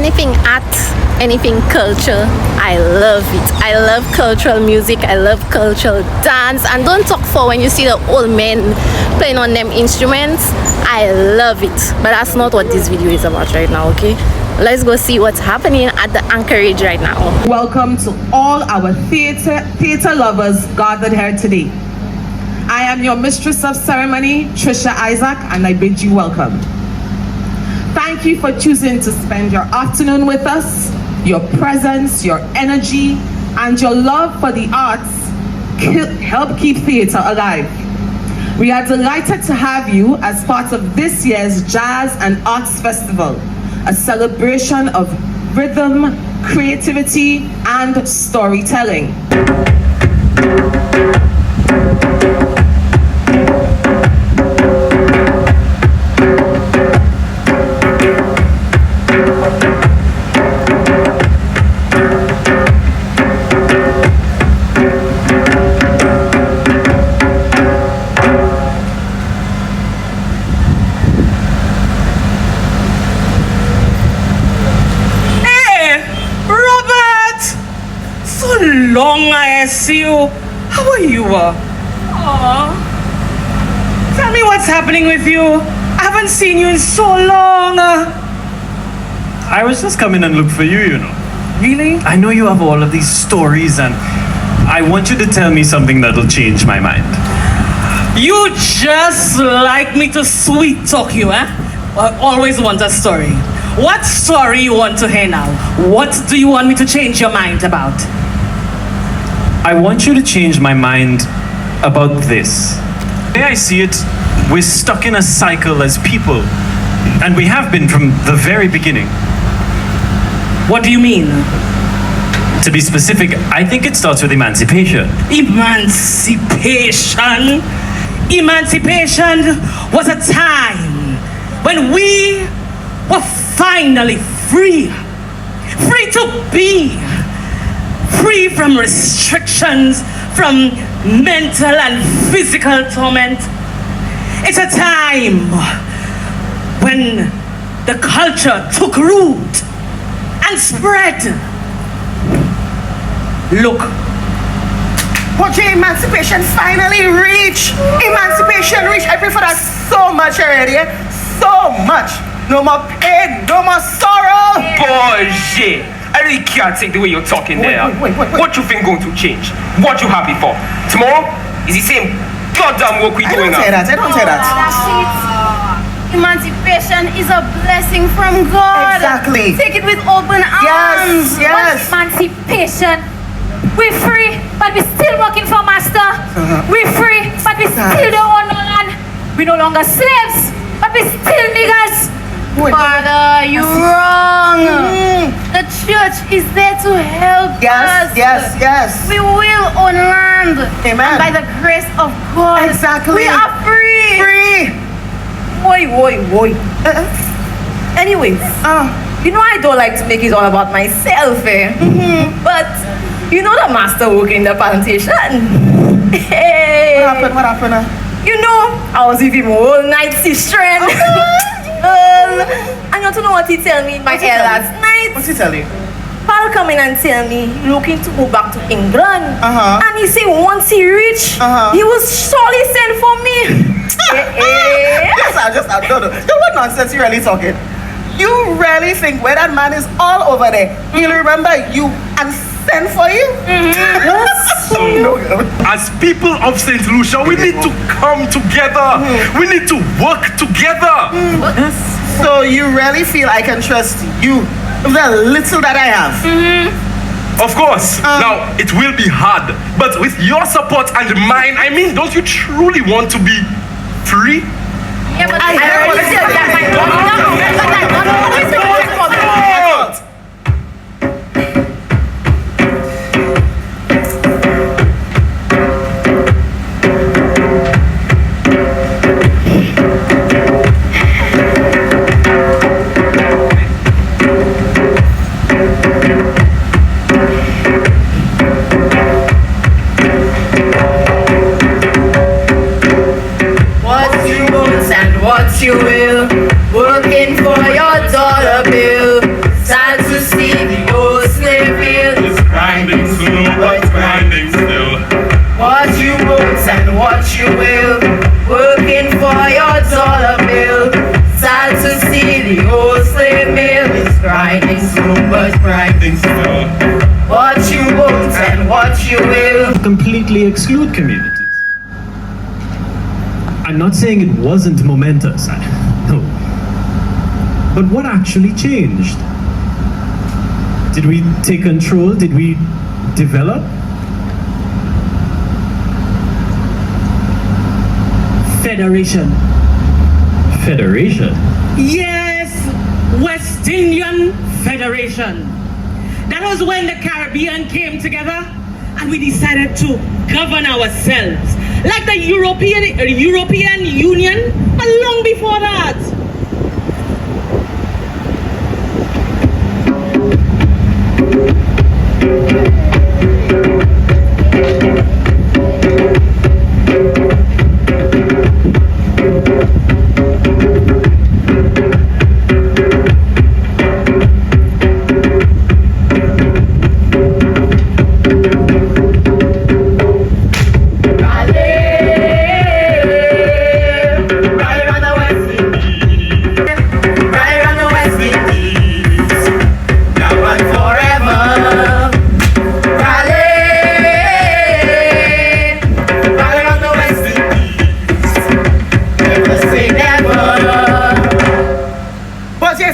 anything art, anything culture, I love it. I love cultural music, I love cultural dance. And don't talk for when you see the old men playing on them instruments. I love it. But that's not what this video is about right now, okay? Let's go see what's happening at the Anchorage right now. Welcome to all our theater lovers gathered here today. I am your mistress of ceremony, Trisha Isaac, and I bid you welcome. Thank you for choosing to spend your afternoon with us. Your presence, your energy, and your love for the arts help keep theater alive. We are delighted to have you as part of this year's Jazz and Arts Festival, a celebration of rhythm, creativity, and storytelling. Long I see you. How are you? Aww. Tell me what's happening with you. I haven't seen you in so long. I was just coming and look for you, you know. Really? I know you have all of these stories and I want you to tell me something that'll change my mind. You just like me to sweet talk you, eh? I always want a story. What story you want to hear now? What do you want me to change your mind about? I want you to change my mind about this. The way I see it, we're stuck in a cycle as people, and we have been from the very beginning. What do you mean? To be specific, I think it starts with emancipation. Emancipation? Emancipation was a time when we were finally free. Free to be. Free from restrictions, from mental and physical torment. It's a time when the culture took root and spread. Look. Okay, emancipation finally reached. Emancipation reached. I pray for that so much already. So much. No more pain, no more sorrow. Bullshit. I really can't take the way you're talking there. Wait. What you think going to change? What you happy for? Tomorrow is the same goddamn work we doing now. I don't say that. Emancipation is a blessing from God. Exactly. Take it with open arms. Yes. Emancipation. We're free, but we're still working for master. We're free, but we still don't own no land. We're no longer slaves, but we're still niggas. Father, you're wrong. The church is there to help us. Yes. We will own land. Amen. And by the grace of God, Exactly. we are free. Free. Boy. Anyways, you know I don't like to make it all about myself, eh? But you know the master work in the plantation. Hey. What happened? You know, I was with him all night, sistering. And you know what he tell me in my ear last night? What's he tell you? Pal come in and tell me he looking to go back to England. Uh-huh. And he say once he reach, he will surely send for me. Yes, I don't know. What nonsense you really talking? You really think where that man is all over there, he'll remember you and send for you? Yes. As people of St. Lucia, we need to come together. We need to work together. So you really feel I can trust you with the little that I have? Of course. Now, it will be hard, but with your support and mine, I mean, don't you truly want to be free? Yeah, but you will, working for your dollar bill. Sad see the old slave mill is grinding so much grinding still. What you won't and what you will. Completely exclude communities. I'm not saying it wasn't momentous, no. But what actually changed? Did we take control? Did we develop? Federation. Federation? Yes, West Indian Federation. That was when the Caribbean came together and we decided to govern ourselves. Like the European Union, but long before that.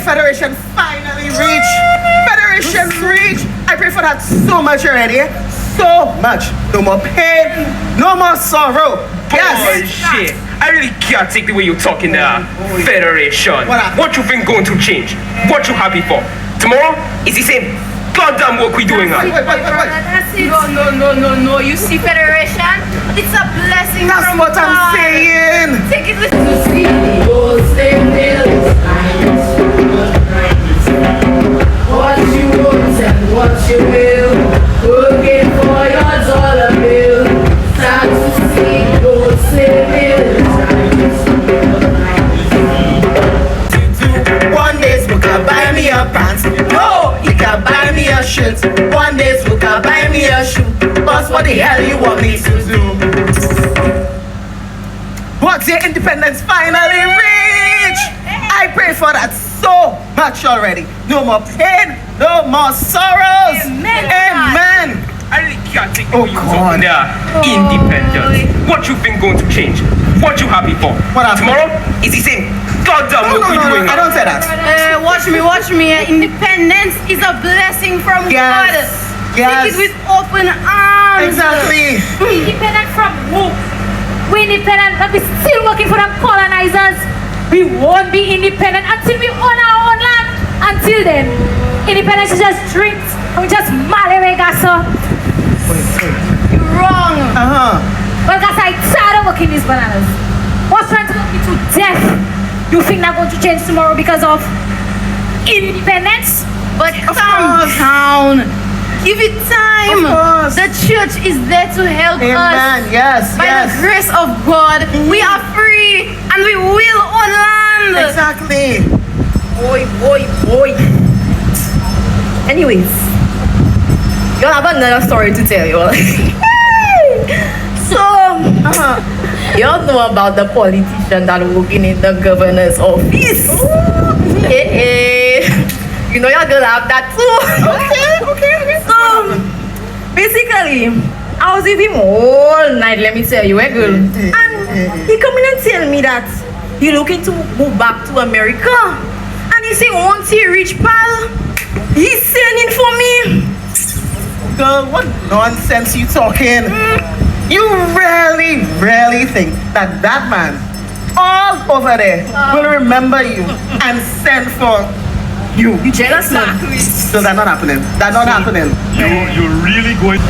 Federation finally reached. Federation reached. I pray for that so much already. So much. No more pain. No more sorrow. Oh, Yes. shit. I really can't take the way you're talking there. Federation. What happened? What you think going to change? What you happy for? Tomorrow is the same goddamn work we doing now. Wait. No. You see, Federation? It's a blessing That's from what God. I'm saying. Take it with what you want and what you will. Working for your dollar bill. Time to see those slave bills. One day Smokey buy me a pants. No, he can buy me a shirt. One day Smokey buy me a shoe. Boss, what the hell you want me to do? What's your independence finally reach? I pray for that so much already. No more pain, no more sorrows. Amen. Amen. I really can't take the Oh, way you're God. talking there. Independence. What you think going to change? What you happy for? What happened? Tomorrow is the same goddamn work we doing I now. don't say that. Watch me. Independence is a blessing from Yes. God. Yes. Take it with open arms. Exactly. Independent from who? We independent, but we still working for them colonizers. We won't be independent until we own our own land. Until then, independence is just drinks and we just marry Gaso. You're wrong. Well, guys, I tired of working these bananas. What's trying to work me to death? You think they're going to change tomorrow because of independence? But Of calm course. down. Give it time. Of course. The church is there to help us. Amen. Yes. By Yes. the grace of God, we are free and we will own land. Exactly. Boy. Anyways, you'll have another story to tell you. So, you all know about the politician that working in the governor's office. You know you're gonna have that too. Okay. So, basically, I was with him all night, let me tell you, girl. And he come in and tell me that he looking to move back to America. And he say once he reach pal, he's sending for me. Girl, what nonsense you talking? You really think that that man all over there will remember you and send for you? You jealous, man? So that's not happening. That's not happening. You're really going.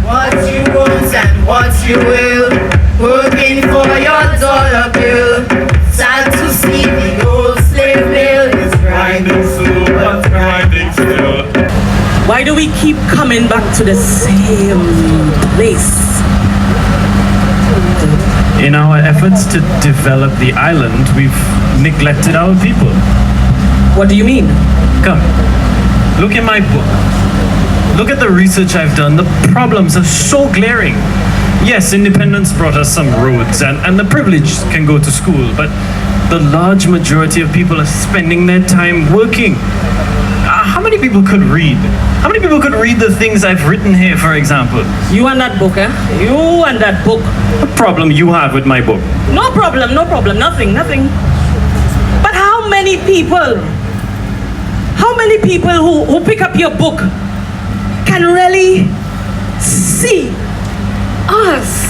What you want and what you will. Working for your dollar bill. Sad to see the old slave mill is grinding still. Why do we keep coming back to the same place? In our efforts to develop the island, we've neglected our people. What do you mean? Come, look in my book. Look at the research I've done. The problems are so glaring. Yes, independence brought us some roads, and the privileged can go to school, but the large majority of people are spending their time working. How many people could read? How many people could read the things I've written here, for example? You and that book, eh? You and that book. What problem you have with my book? No problem, nothing. But how many people who pick up your book can really see us?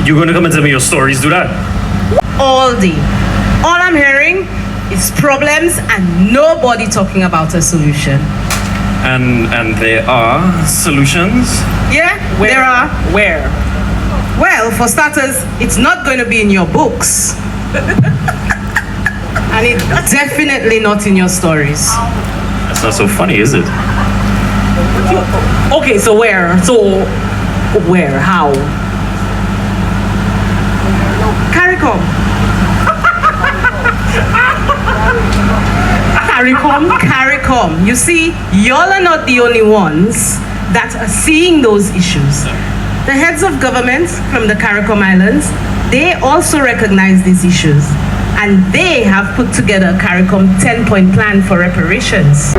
You gonna come and tell me your stories, do that? All day. All I'm hearing is problems and nobody talking about a solution. And there are solutions? Yeah, there are. Where? Well, for starters, it's not going to be in your books. And it's definitely not in your stories. That's not so funny, is it? Okay, so where? Where? How? CARICOM. CARICOM. You see, y'all are not the only ones that are seeing those issues. The heads of government from the CARICOM Islands, they also recognize these issues. And they have put together a CARICOM 10-point plan for reparations.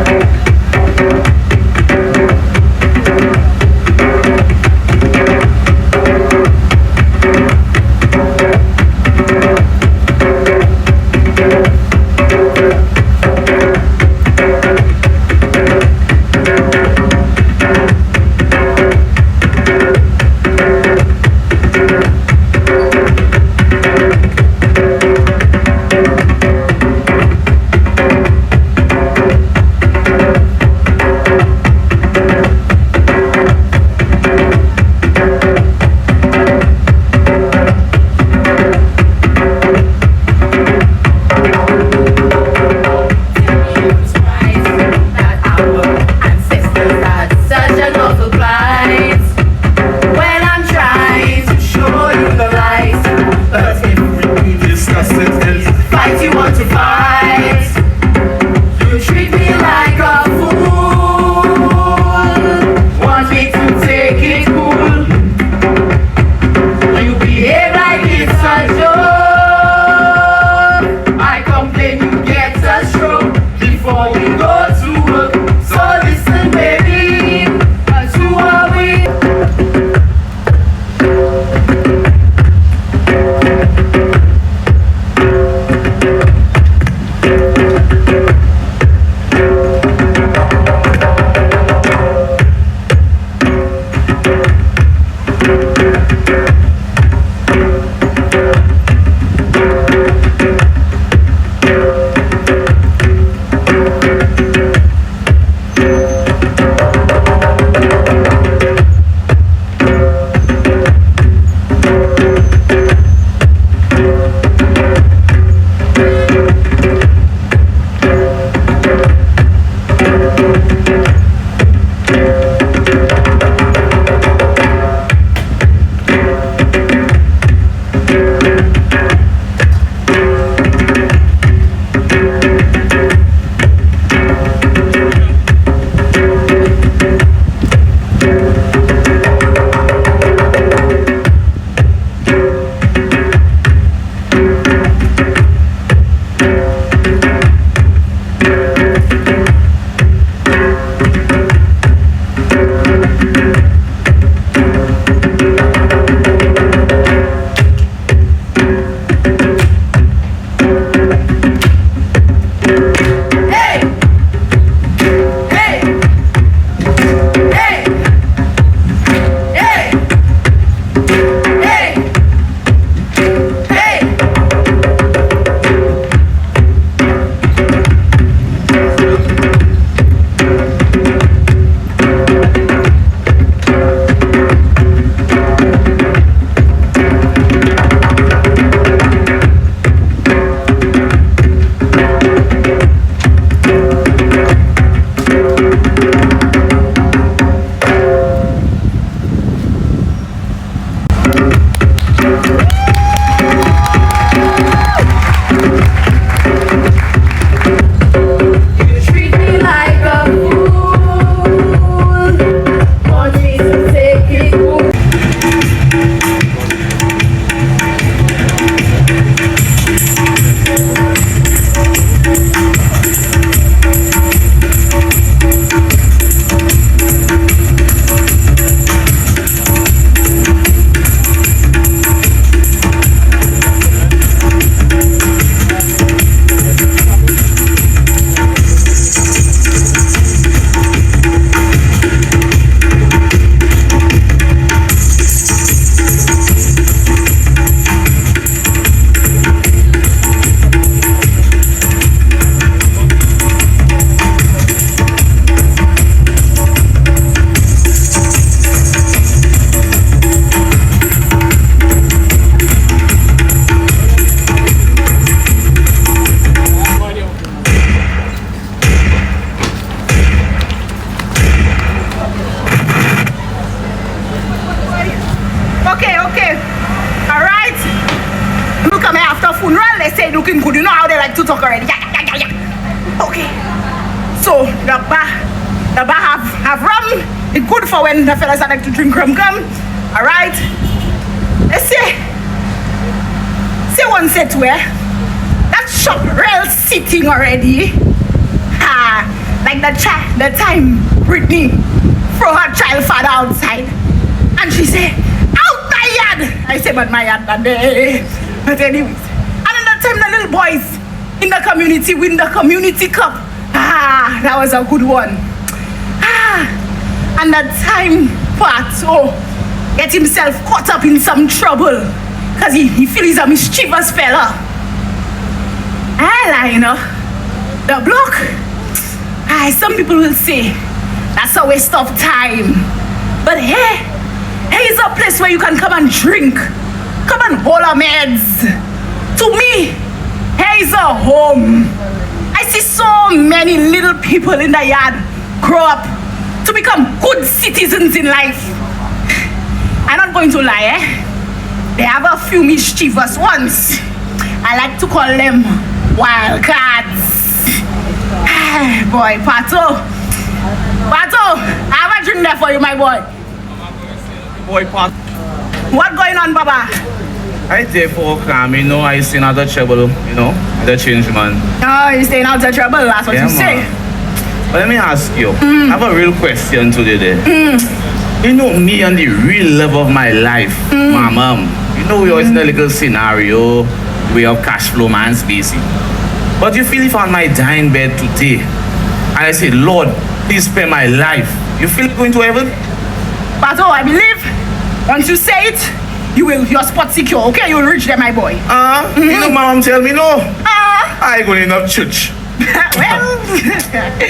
Okay. So the bar have rum. It's good for when the fellas are like to drink rum. Alright. Let's say one said to her, that shop real sitting already. Like the time Brittany throw her child father outside. And she say, out my yard. I say, but my yard that day. But anyways. And at that time the little boys in the community win the community cup. That was a good one. And that time Pato get himself caught up in some trouble. Cause he feel he's a mischievous fella. You know, the block. Some people will say that's a waste of time. But here is a place where you can come and drink. Come and hold a meds. To me, here is a home. I see so many little people in the yard grow up to become good citizens in life. I'm not going to lie, They have a few mischievous ones. I like to call them wildcards. Boy, Pato, I have a drink there for you, my boy. Boy, Pat. What going on, Baba? I therefore come, I see another trouble, the change man. Oh, you're staying out of trouble, that's what you say. But let me ask you, I have a real question today there. Me and the real love of my life, my mom. We always in a little scenario, we have cash flow man's busy. But you feel if on my dying bed today, and I say, Lord, please spare my life, you feel going to heaven? But I believe, once you say it, your spot secure, okay? You will reach there, my boy. My mom tell me no. I go in a church. Well,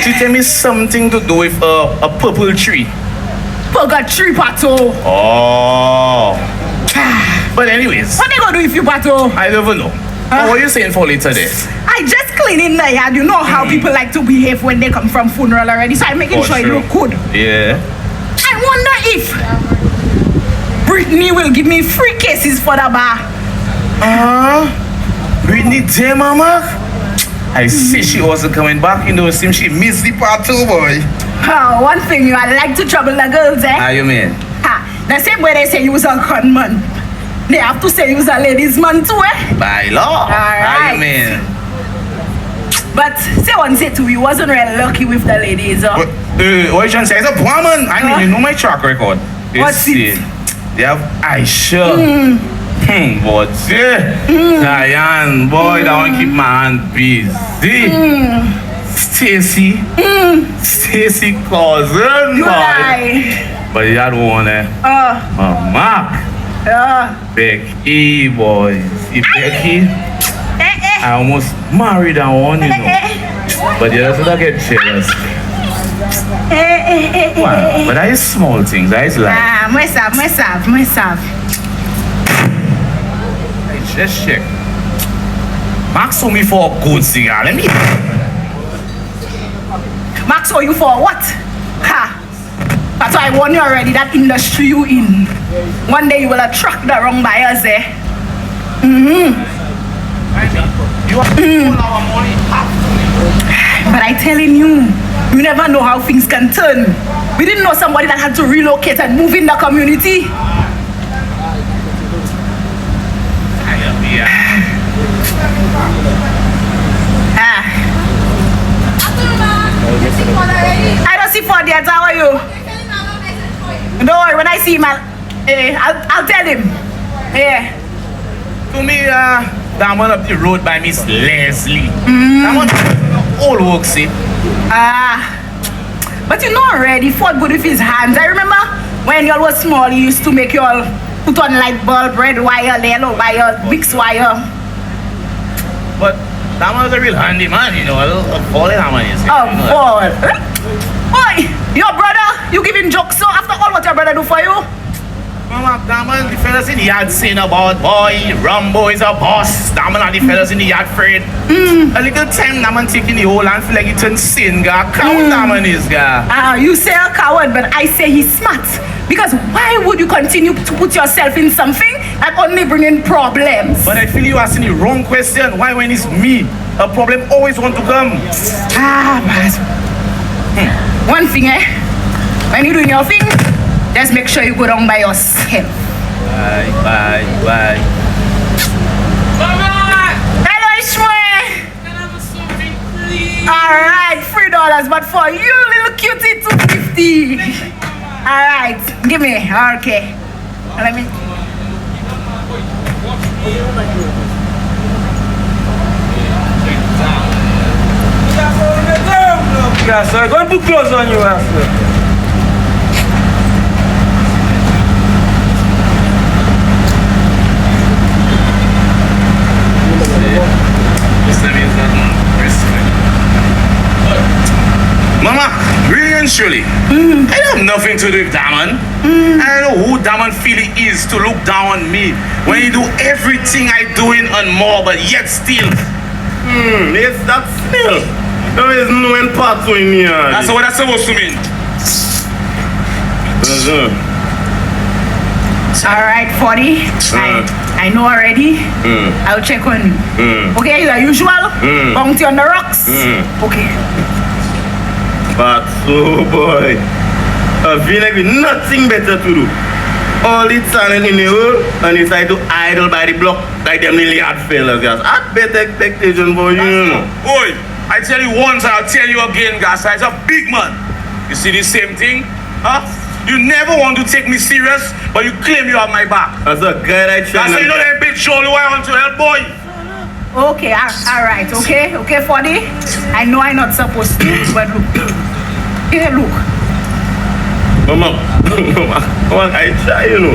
she tell me something to do with a purple tree. Purgatory, Pato. Oh. But anyways. What they gonna do if you, Pato? I never know. What were you saying for later there? I just cleaning the yard. You know how people like to behave when they come from funeral already. So I'm making sure you look good. Yeah. I wonder if Brittany will give me free cases for the bar. Brittany there, mama? I see she wasn't coming back. It seems she missed the part too, boy. One thing I like to trouble the girls, How you mean? The same way they say you was a gunman, they have to say you was a ladies man too, By law. How you mean? But say to you wasn't really lucky with the ladies, What you trying to say? It's a woman. I mean, you know my track record. What's it? They have Aisha. But Diane, boy, that one keep my hand busy. Stacy cousin, you boy. lie. But the other one, Mark. Becky, boy. See Becky? I almost married that one, But the others don't get jealous. Wow, but that is small things, that is like. Myself. Just check. Max saw me for a good cigar. Let me. Max saw you for what? That's why I warned you already. That industry you in, one day you will attract the wrong buyers there. But I telling you, you never know how things can turn. We didn't know somebody that had to relocate and move in the community. I don't see Ford yet. How are you? Don't worry, when I see him, I'll tell him. Yeah. To me, that one up the road by Miss Leslie. That one all work, see. But you know already, Ford good with his hands. I remember when y'all was small, he used to make y'all put on light bulb, red wire, yellow wire, big wire. But that one was a real handy man, a falling hammer, you see. Boy. Boy, your brother, you give him jokes, so after all what your brother do for you? Mama, that man, the fellas in the yard saying about, boy, Rambo is a boss. That man and the fellas in the yard afraid. A little time, that man taking the whole and feel like he turned sin, guy. Coward that man is, guy. You say a coward, but I say he's smart. Because why would you continue to put yourself in something that only bring in problems? But I feel you asking the wrong question. Why when it's me? a problem always want to come. Mas. One thing, when you're doing your thing, just make sure you go down by yourself. Bye. Hello, Ishmael. Alright, $3, but for you, little cutie, $2.50. Alright, give me. Okay. Let me. Yeah, sir, go and put clothes on you, sir. Mama, really and surely, I have nothing to do with Damon. I don't know who Damon Philly is to look down on me when he do everything I doing and more, but yet still. It's that smell. There is no one part in here. That's what that's supposed to mean. Alright, 40. I know already. I'll check on you. Okay, the usual. Bounty on the rocks. Okay. But oh boy, I feel like with nothing better to do. All the talent in the world and decide to idle by the block like them milliard fellas, guys. I better expectation for you. Boy, I tell you once, I'll tell you again, guys. It's a big man. You see the same thing? Huh? You never want to take me serious, but you claim you have my back. That's a guy I try. That's why you know that big shoulder I want to help, boy. Okay, alright, okay, 40. I know I'm not supposed to, but look. Here, look. Mama, I try, you know.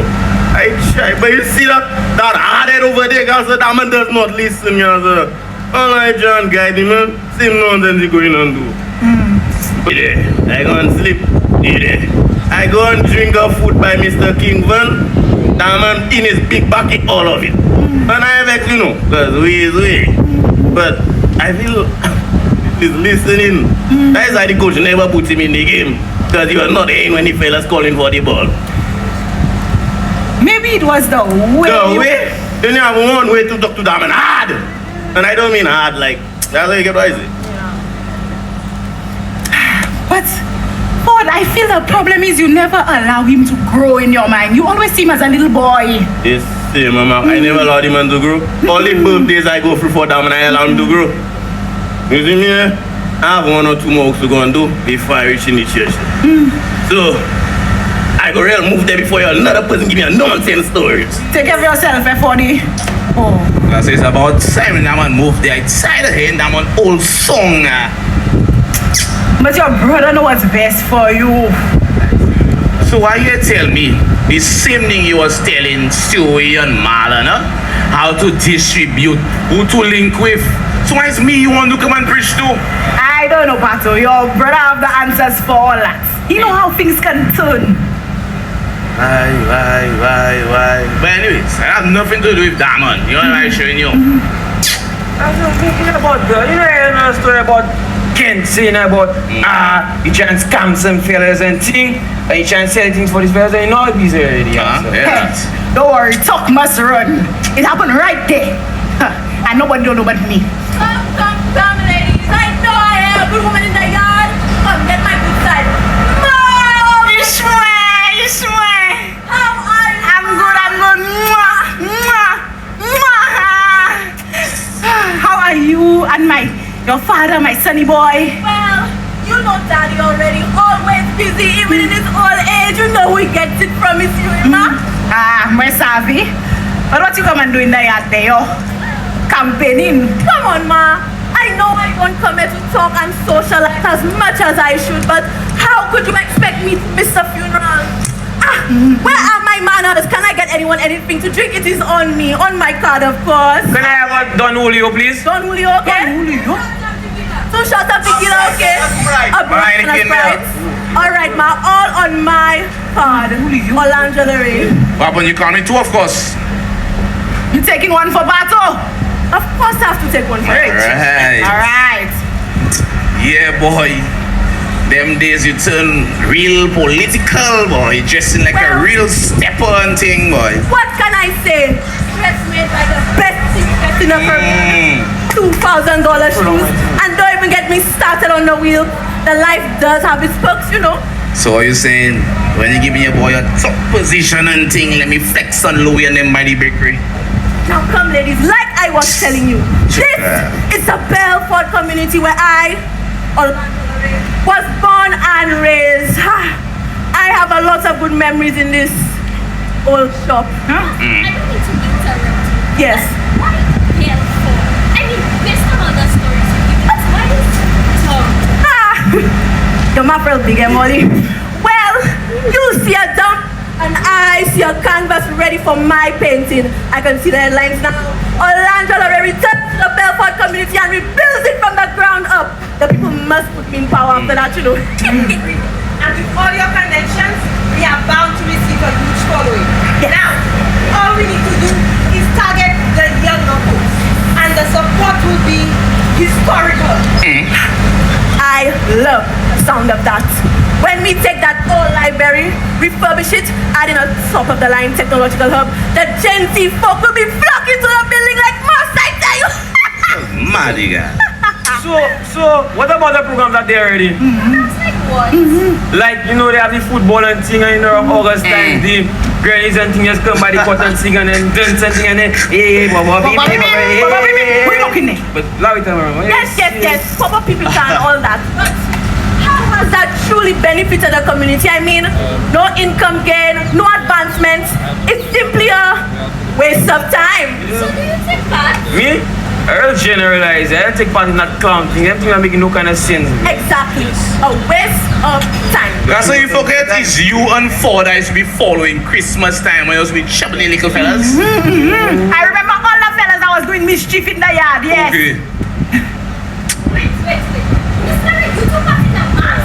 I try, but you see that hardhead over there, guys, that man does not listen, guys. All I try and guide him, man. Same nonsense he going on do. Yeah, I go and sleep. Yeah. I go and drink a food by Mr. Kingman. That man in his big bucket, all of it. And I vex, you know, because we is we. But I feel he's listening. That is why the coach never put him in the game. Because he was not in when the fellas calling for the ball. Maybe it was the way. The way? You have one way to talk to them and hard. And I don't mean hard like, that's how you get what I say. But Ford, I feel the problem is you never allow him to grow in your mind. You always see him as a little boy. Yes, see, Mama, I never allowed him to grow. All the birthdays I go through for them and I allow him to grow. You see me? I have 1 or 2 more to go and do before I reach in the church. So, I go real move there before another person give me a nonsense story. Take care of yourself, Fordy. Oh. That says about Simon Damon moved there outside of him, Damon old song. But your brother knows what's best for you. So why you tell me the same thing you was telling Stewie and Marlon, huh? How to distribute, who to link with. So why is me you want to come and preach to? I don't know, Pato. Your brother have the answers for all that. He know how things can turn. Why? But anyways, I have nothing to do with Damon. You know what I'm showing you? I was thinking about you know the story about Kent saying about you try and scam some fellas and thing, and you try and sell things for these fellas and you know he's already. Yeah. Don't worry, talk must run. It happened right there. And nobody don't know but me. Come, ladies. I know I have a good woman in the yard. Come, get my good side. Mom! You swear. How are you? I'm good. Mwah. How are you and your father, my sonny boy? Well, you know Daddy already. Always busy, even in his old age. You know he gets it from his ma. My savvy. But what you come and do in the yard there, yo? Campaigning. Come on, Ma. I know I don't come here to talk and socialize as much as I should, but how could you expect me to miss a funeral? Where are my manners? Can I get anyone anything to drink? It is on me, on my card, of course. Can I have a Don Julio, please? Don Julio, okay? Don Julio? 2 shots of tequila, okay? A brand and a Sprite. All right, Ma, all on my card. Or lingerie. What when you call me too, of course. You taking one for Bato? Of course I have to take one for it. Alright. Yeah, boy. Them days you turn real political, boy. Dressing like a real stepper and thing, boy. What can I say? Dress made by the best thing in the $2,000 shoes, and don't even get me started on the wheel. The life does have its perks, you know. So are you saying when you give me a boy a top position and thing, let me flex on Louis and them by the bakery? Now come ladies, like I was telling you, this is a Belfort community where I was born and raised. I have a lot of good memories in this old shop. I don't need to interrupt. Yes. Why Belfort? I mean, based on all the stories you give us, why is Tom? You're my real big Molly. Well, you see a dump and I see a canvas ready for my painting. I can see the headlines now. Orlando already touched the Belfort community and rebuilds it from the ground up. The people must put me in power after that, you know. And with all your connections, we are bound to receive a huge following. Yes. Now, all we need to do is target the younger folks, and the support will be historical. I love the sound of that. When we take that old library, refurbish it, add in a top-of-the-line technological hub, the Gen Z folk will be flocking to the building like moths, I tell you. Mad, you guys. So, what about the programs that they already? That's like what? Like, you know, they have the football and thing, and you know, August time, the grannies and things just come by the court and sing and then dance and thing and then, hey, Baba, Who looking there? But, Larry, tell me, Yes. Proper people can all that. But how has that truly benefited the community? I mean, no income gain, no advancements. It's simply a waste of time. So do you take part? Me? I'll generalize. I take part in that clown thing. Everything I'm making no kind of sense. Exactly. A waste of time. That's how you forget it's you and Ford that used to be following Christmas time when you used to be chopping the little fellas. I remember all the fellas that was doing mischief in the yard, yes. Okay. Wait. It's like you took part in a mass.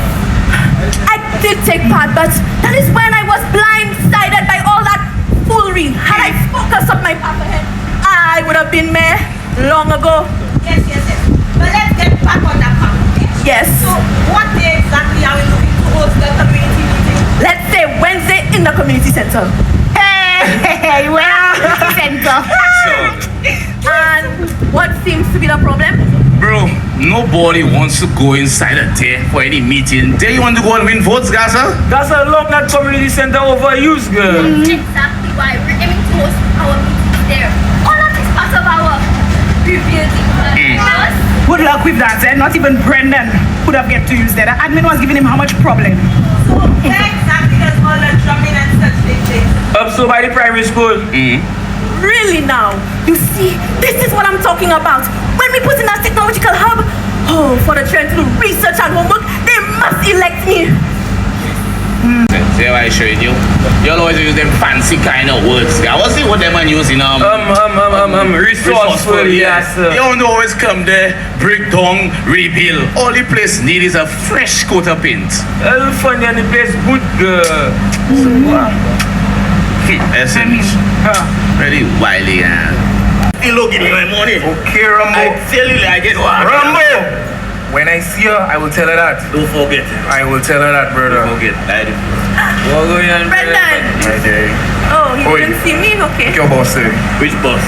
I did take part, but that is when I was blindsided by all that foolery. Had I focused on my path ahead, I would have been mayor long ago. Yes. But let's get back on that topic. Yes. So, what day exactly are we looking to host the community meeting? Let's say Wednesday in the community center. Hey, well, center. And what seems to be the problem? Bro, nobody wants to go inside a day for any meeting. There you want to go and win votes, Gaza? That's a long that community center overused, girl. Exactly why we're aiming to host our meetings there. All of this part of our rebuilding plan. Good luck with that, eh? Not even Brendan could have get to use that. The admin was giving him how much problem? So, where exactly does all the drumming and such take place? Up so by the primary school. Really now? You see, this is what I'm talking about. When we put in that technological hub, for the children to do research and homework, they must elect me. See how I showing you? You'll always use them fancy kind of words. I was see what them man using resourceful, yes. You don't always come there, break down, rebuild. All the place need is a fresh coat of paint. Well, funny and the place good, girl. Very wily, Still give me my money. Okay, Rambo. I tell you like it. Rambo! When I see her, I will tell her that. Don't forget. I will tell her that, brother. Don't forget. I do. Brendan! Right there. Oh, you Oi. didn't see me? Okay. Your boss, sir. Which boss?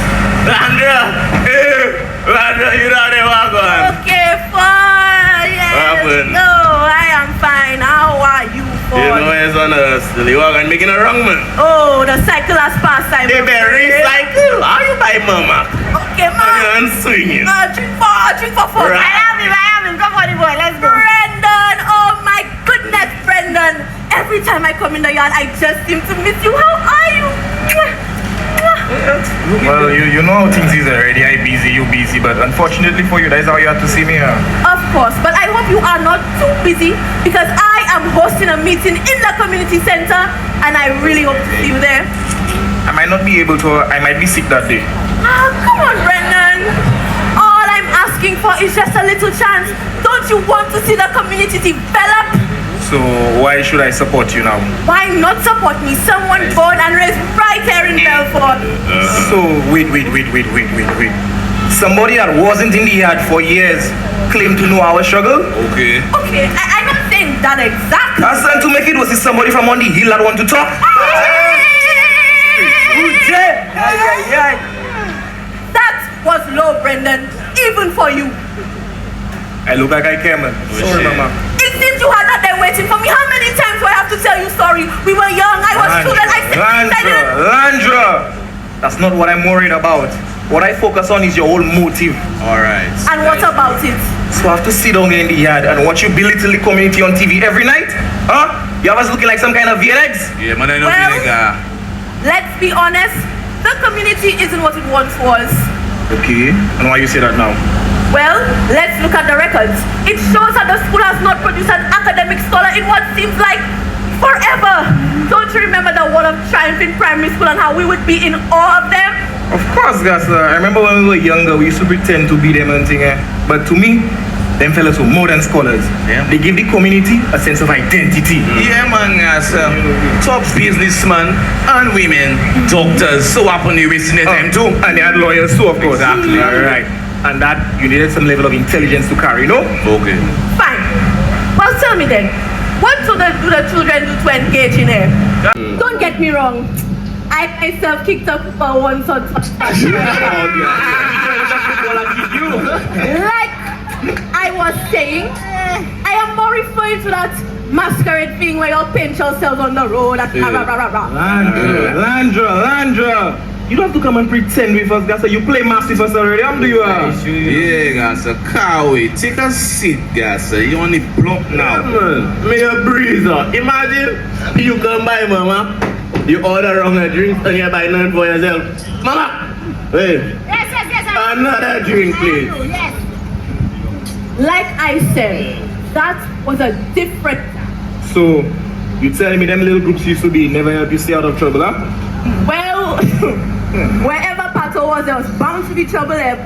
Landra! Hey! Landra, you know they walk on. Okay, fine. Yes. What happened? No, I am fine. How are you, You know boy? it's on us. You walk on making a wrong man. Oh, the cycle has passed. They be recycle. How you buy mama? Okay, ma. And swinging. Drink for four. Right. I have him. Come on, boy. Let's go. Brendan, oh my goodness, Brendan. Every time I come in the yard, I just seem to miss you. How are you? Well, you know how things is already. I busy, you busy. But unfortunately for you, that's how you have to see me. Of course, but I hope you are not too busy because I am hosting a meeting in the community center and I really hope to see you there. I might not be able to. I might be sick that day. Come on, Brendan. All I'm asking for is just a little chance. Don't you want to see the community develop? So why should I support you now? Why not support me? Someone born and raised right here in Belfort. So wait. Somebody that wasn't in the yard for years claimed to know our struggle? Okay. Okay, I'm not saying that exactly. That's to make it was it somebody from on the hill that want to talk? That was low, Brendan. even for you. I look like I came, man. Sorry, mama. It seems you had not there waiting for me. How many times do I have to tell you sorry? We were young, I was children, I said Landra! That's not what I'm worried about. What I focus on is your whole motive. Alright. And what about it? So I have to sit down in the yard and watch you belittle the community on TV every night? Huh? You have us looking like some kind of VLX? Yeah, man, I know Well, nigga. let's be honest, the community isn't what it once was. Okay, and why you say that now? Well, let's look at the records. It shows that the school has not produced an academic scholar in what seems like forever. Don't you remember the Wall of Triumph in primary school and how we would be in awe of them? Of course, guys. I remember when we were younger, we used to pretend to be them and thing. But to me, them fellas were more than scholars. Yeah. They give the community a sense of identity. Yeah, man, top businessmen and women, doctors, so up on the wrist in them too. And they had lawyers too, of course. Exactly. Alright. And that, you needed some level of intelligence to carry, no? Okay. Fine. Well, tell me then, what do the children do to engage in it? Don't get me wrong. I myself kicked up for once or twice. Like I was saying, I am more referring to that masquerade thing where you paint yourselves on the road. Landra. You don't have to come and pretend with us, guys. You play massive us already. I'm do you Yeah, guys, can't wait. Take a seat, guys. You on the block now. May a breezer. Imagine you come by, mama. You order wrong a drink and you buy none for yourself. Mama! Hey. Yes. Another drink, please. Yes. Like I said, that was a different. So, you telling me them little groups used to be never help you stay out of trouble, huh? Well, wherever Pato was, there was bound to be trouble there.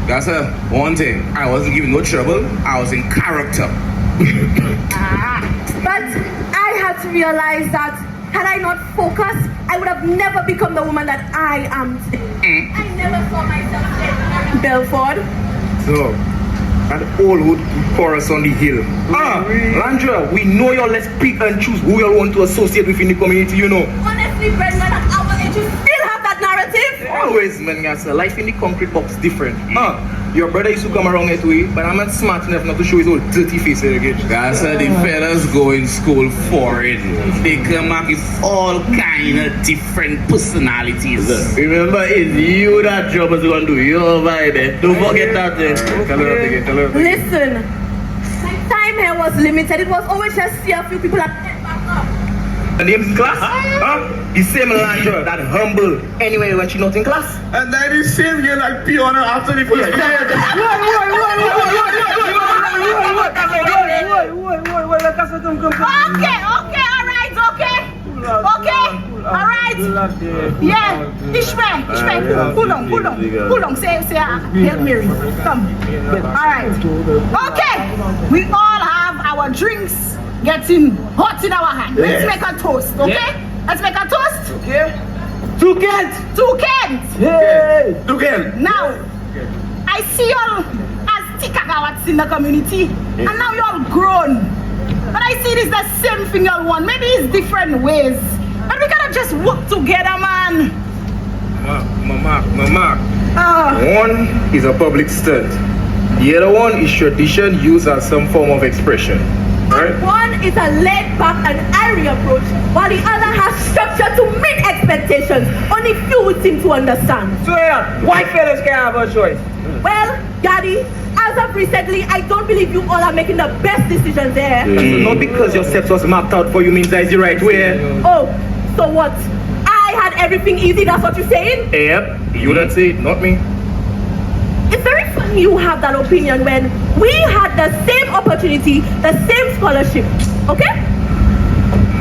Guys, one thing. I wasn't giving no trouble. I was in character. But I had to realize that had I not focused, I would have never become the woman that I am today. I never saw myself in Belford. So, that old wood chorus on the hill. Landra, we know you'll let's pick and choose who you want to associate with in the community, you know. Honestly, Brendan, at our age, you still have that narrative? Always, man, guys. Life in the concrete box different. Your brother used to come around that way, but I'm not smart enough not to show his old dirty face again. Guys, the fellas go in school foreign. They come up with all kind of different personalities. Remember, it's you that job is going to do. You're over there. Don't forget that. Tell her again. Listen, time here was limited. It was always just see a few people that get back up. The name's in class? The same Landra, that humble. Anyway, when she not in class. And that is same girl like Piona after the first Alright. Yeah, Ishmael, pull on. Say, help Mary. Come. Alright. Okay, we all have our drinks getting hot in our hand. Let's make a toast, okay? Let's make a toast. Okay. To Kent. Hey. To Kent. Now, I see y'all as Tikagawats in the community, and now y'all grown. But I see it is the same thing y'all want. Maybe it's different ways. But we gotta just work together, man. Mama. Ah. One is a public stunt. The other one is tradition used as some form of expression. Right? And one is a laid-back and airy approach, while the other has structure to meet expectations. Only few would seem to understand. So yeah, white fellas can have a choice. Well, Daddy, as of recently, I don't believe you all are making the best decisions there. Not because your steps was mapped out for you means that is the right way. Oh, so what? I had everything easy, that's what you're saying? Yep, you don't say it, not me. It's very funny you have that opinion when we had the same opportunity, the same scholarship, okay?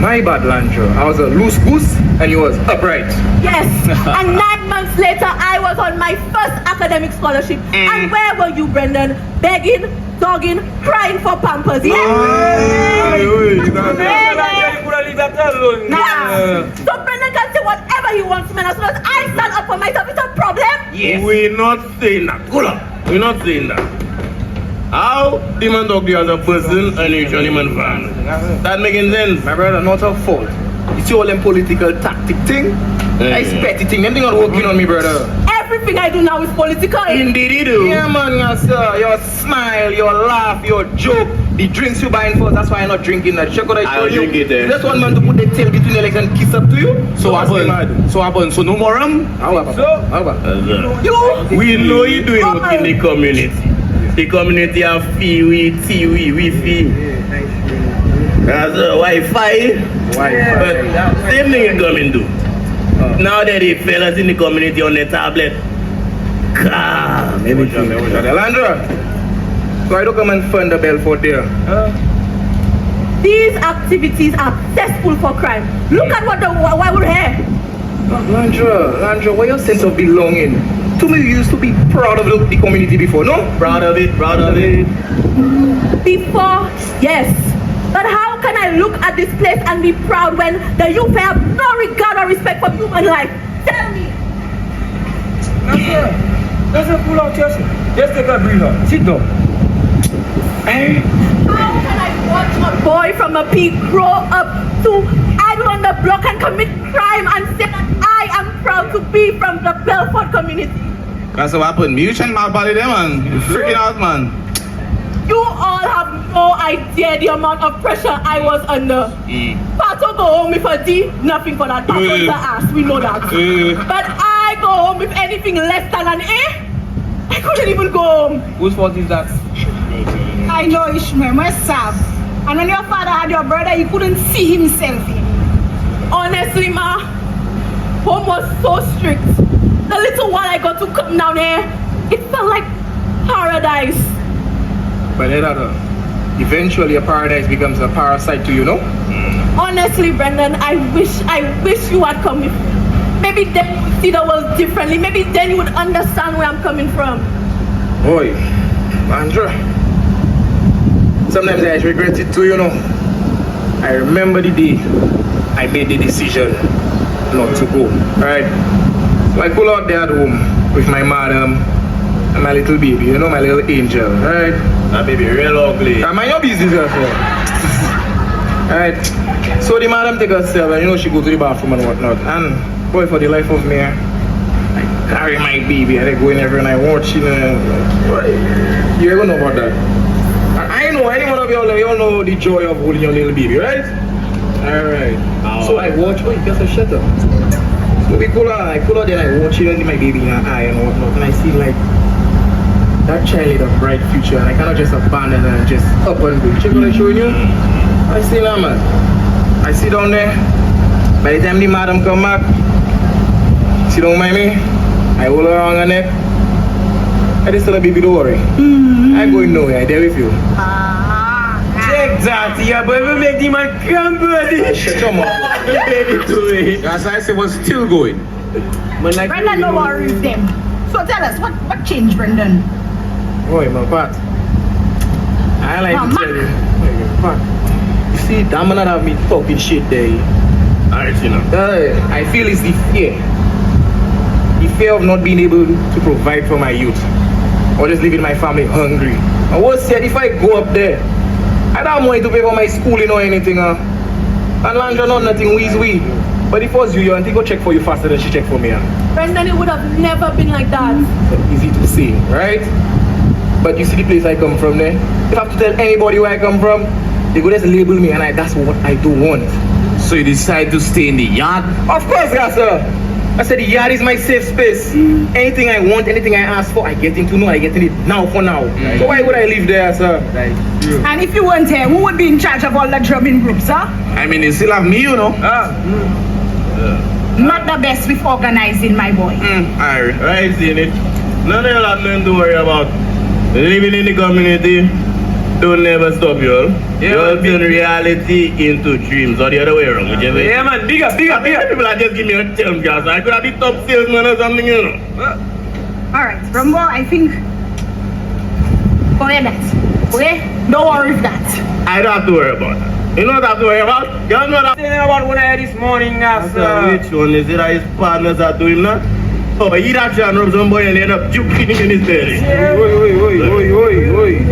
My bad, Landra. I was a loose goose and you was upright. Yes, and 9 months later, I was on my first academic scholarship. And where were you, Brendan? Begging, dogging, crying for Pampers, yeah? So Brendan can say whatever he wants, man. As long as I stand up for myself, it's a problem. Yes. We're not saying that. We're not saying that. How Demon Dog you as a person and you Johnny Man fan? That making sense? My brother, not our fault. You see all them political tactic thing? It's petty thing. Them thing not working on me, brother. Every everything I do now is political. Indeed you do. Yeah, man, yes, sir. Your smile, your laugh, your joke, the drinks you buying for, that's why I'm not drinking that. Check what I I'll told you. drink it, eh? Just one man to put the tail between your legs and kiss up to you. So happen. So no more rum? How about? You? We know you doing work in the community. The community have fee, we fee. That's Wi-Fi. But same thing is coming to. Now that the fellas in the community on the tablet, calm, everything. Landra, why don't come and fund the Belfort there? These activities are cesspool for crime. Look at why we're here. Landra, what's your sense of belonging? To me, you used to be proud of the community before, no? Proud of it. Before, yes. But how can I look at this place and be proud when the youth have no regard or respect for human life? Tell me. That's a pull out just. Just take a breather. Sit down. How can I watch a boy from a peak grow up to idle on the block and commit crime and say that I am proud to be from the Belfort community? That's what happened. Mutual my body there, man. You freaking out, man. You all have no idea the amount of pressure I was under. Pato go home with a D, nothing for that. Pato is the ass, we know that. But I go home with anything less than an A. I couldn't even go home. Whose fault is that? I know Ishmael, my son. And when your father had your brother, he couldn't see himself. Honestly, ma, home was so strict. The little while I got to come down here, it felt like paradise. But eventually a paradise becomes a parasite to you, no? Honestly, Brendan, I wish you had come with me. Maybe then you would see the world differently. Maybe then you would understand where I'm coming from. Boy, Andra, sometimes I regret it too, you know. I remember the day I made the decision not to go, right? So I pull out there at home with my madam and my little baby, you know, my little angel, right? That baby real ugly. Mind your business, therefore. Alright, so the madam take herself and you know she go to the bathroom and whatnot. And boy, for the life of me, I carry my baby and I go in everywhere and I watch it. You ever know about that? And I know, any one of you all know the joy of holding your little baby, right? Alright. So I watch, oh, you just a shut up. So we pull out then I watch it and my baby in her eye and whatnot. And I see like, that child had a bright future and I cannot just abandon her and just up and go. Check what I'm showing you? I see now, man. I sit down there. By the time the madam come back, she don't mind me. I hold her around her neck. I just tell her, baby, don't worry. I'm going nowhere. I'm there with you. Check that, yeah, but we make the man come, buddy. Shut your mouth. Baby, do it. That's I say was still going. Brendan, no worries them. So tell us, what changed, Brendan? Boy, my part. I like to tell you. Pat, you see, that man have me talking shit there. Alright, you know. I feel it's the fear. The fear of not being able to provide for my youth. Or just leaving my family hungry. I was said if I go up there, I don't want to pay for my schooling or anything. And Landra not nothing wee. But if it was you, auntie go check for you faster than she check for me. Brendan, it would have never been like that. But easy to say, right? But you see the place I come from there? If I have to tell anybody where I come from, they go just label me and that's what I don't want. So you decide to stay in the yard? Of course, yes, sir. I said the yard is my safe space. Anything I want, anything I ask for, I get into know, I get in it now for now. Right. So why would I live there, sir? Right. And if you weren't here, who would be in charge of all the drumming groups, huh? I mean, you still have me, you know. Not the best with organizing, my boy. Alright, right, seeing it. None of you have nothing to worry about. Living in the community don't never stop you all. You turn reality into dreams or the other way around. Yeah, man, bigger. People are just give me a chance, guys. I could have been top salesman or something, you know. Alright, Rumbo, I think. Forget that. Okay? Don't worry with that. I don't have to worry about that. You know what I have to worry about? You know what I'm saying about when I had this morning, which one is it that his partners are doing that? Oh, but he actually rub some boy and end up juking him in his belly. Oi.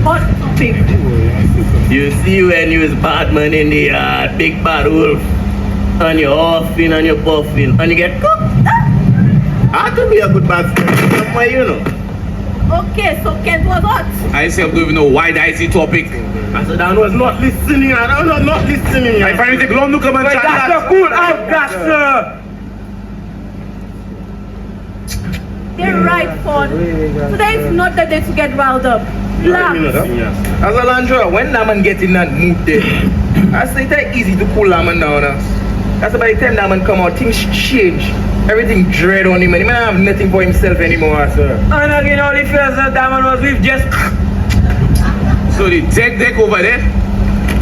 Hot topic. You see when you is Batman in the yard, big bad wolf, and you're huffing and you're puffing, and you get cooked. Had to be a good batsman. Somewhere, you know. Okay, so Kent was what? I say I don't even know why that is the topic. I said, I was not listening. I was not listening. I find it long to come and chat. That's cool. I've got sir. They're right, Ford. Today is not the day to get riled up. Relax. As a Landra, when that man get in that mood there, I say it's easy to cool that man down. That's by the time that man come out, things change. Everything dread on him and he might have nothing for himself anymore, sir. And again, all the fears that man was with just... So the deck over there,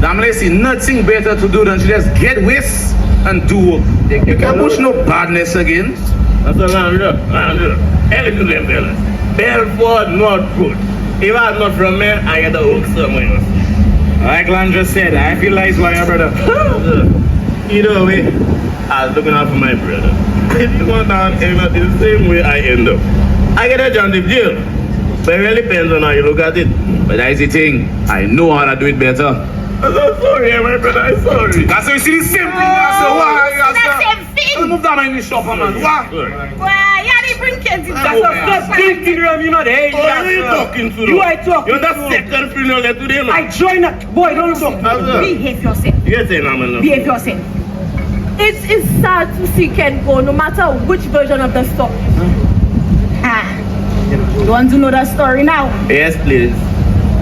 damn lady see nothing better to do than to just get whist and do work. You can't push no badness again. That's a Landra. Anything to them fellas. Belford not good. If I was not from there, I get a hook somewhere else. Like Landra said, I feel like why your brother. Either way, I was looking out for my brother. If you go down end up the same way I end up. I get a John Deep jail. But it really depends on how you look at it. But that is the thing. I know how to do it better. I'm so sorry, my brother. I'm sorry. That's how you see the same thing. That's why. The same thing. Move that man in the shop, man. Why? Well, yeah, they bring Kent in. That's a step in room, you know, they Who are you talking to? You are talking You're the to. second funeral today, man. I join that. Boy, don't talk. Behave yourself. You say now, man. Behave yourself. It's sad to see Ken go, no matter which version of the story. Ah. You want to know the story now? Yes, please.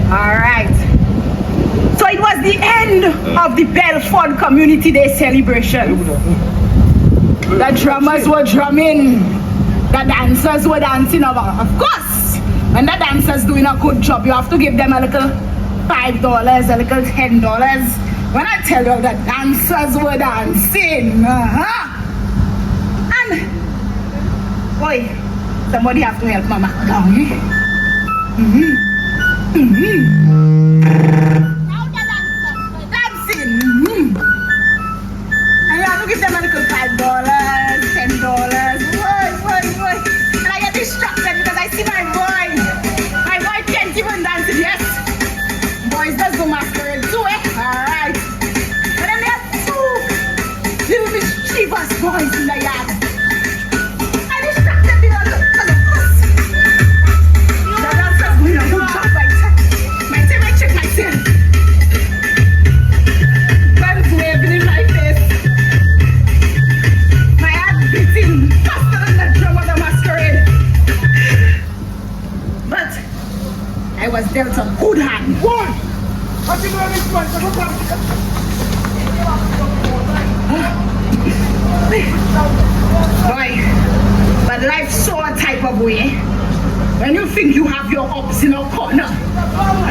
Alright. So it was the end of the Belford Community Day celebration. The drummers were drumming. The dancers were dancing about. Of course, when the dancers doing a good job, you have to give them a little $5, a little $10. When I tell you the dancers were dancing, and boy, somebody have to help Mama down. Now the dancers were dancing, and you have to give them a little $5, $10. Boy, and I get distracted because I see my boy can't even dance. Yes, boys does the masquerade too, eh? Alright. But then there are two little mischievous boys in the yard. I distracted me because of us. The dancers doing a good job, right? I check myself. Guns waving in my face. My heart beating faster than the drum of the masquerade. But I was dealt a good hand. One! Boy, but life's so a type of way. When you think you have your ups in a corner,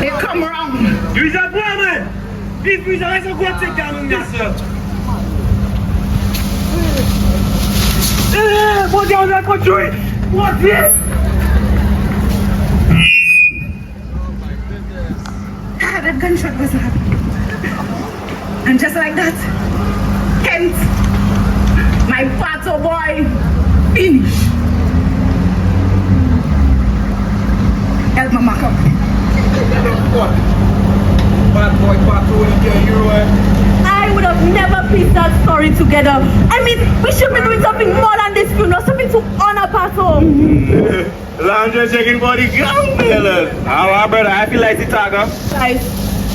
they come around. You is a boy, man. This is a go take down on yourself. What down that country? What's it? That gunshot was loud. And just like that, Kent, my battle boy, finished. Help Mama come. Bad boy, patrol in your hero. I would have never pieced that story together. I mean, we should be doing something more than this funeral, something to honor Pato. Landra checking for the gang, fellas. Our brother, I feel like the tiger. Guys,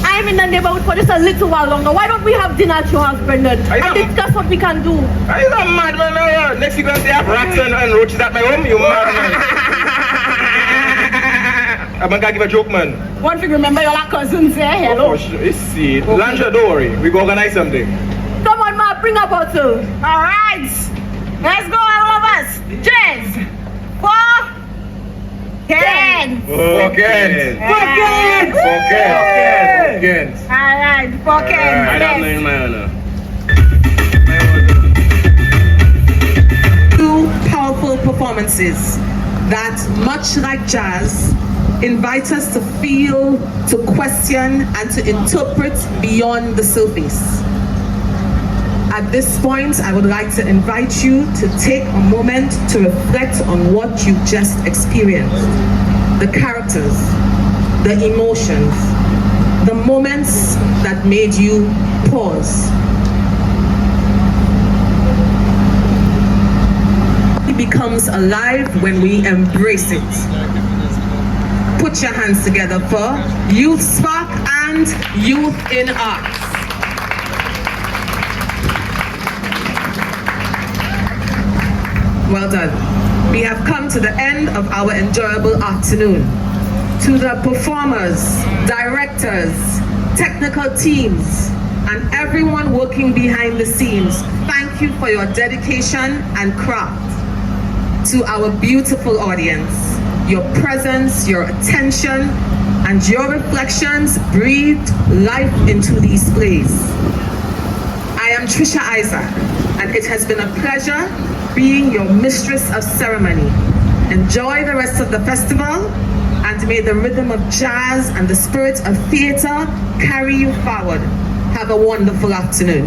I'm in the neighborhood for just a little while longer. Why don't we have dinner at your house, Brendan, and discuss what we can do? Are you not mad, man? Next week, I say I have rats and roaches at my home. You mad, man? I'm gonna give a joke, man. One thing, remember you're like cousins, eh? Hello. Oh, it's see. Landra, don't worry. We go organize something. Come on, Ma, bring a bottle. All right. Let's go, all of us. Cheers. For Kent. For Kent. All right, for Kent. I don't know in my honor. Two powerful performances that, much like jazz, invite us to feel, to question, and to interpret beyond the surface. At this point, I would like to invite you to take a moment to reflect on what you just experienced. The characters, the emotions, the moments that made you pause. becomes alive when we embrace it. Put your hands together for Youth Spark and Youth in Arts. Well done. We have come to the end of our enjoyable afternoon. To the performers, directors, technical teams, and everyone working behind the scenes, thank you for your dedication and craft. To our beautiful audience, your presence, your attention, and your reflections breathed life into these plays. I am Trisha Isaac, and it has been a pleasure being your mistress of ceremony. Enjoy the rest of the festival, and may the rhythm of jazz and the spirit of theater carry you forward. Have a wonderful afternoon.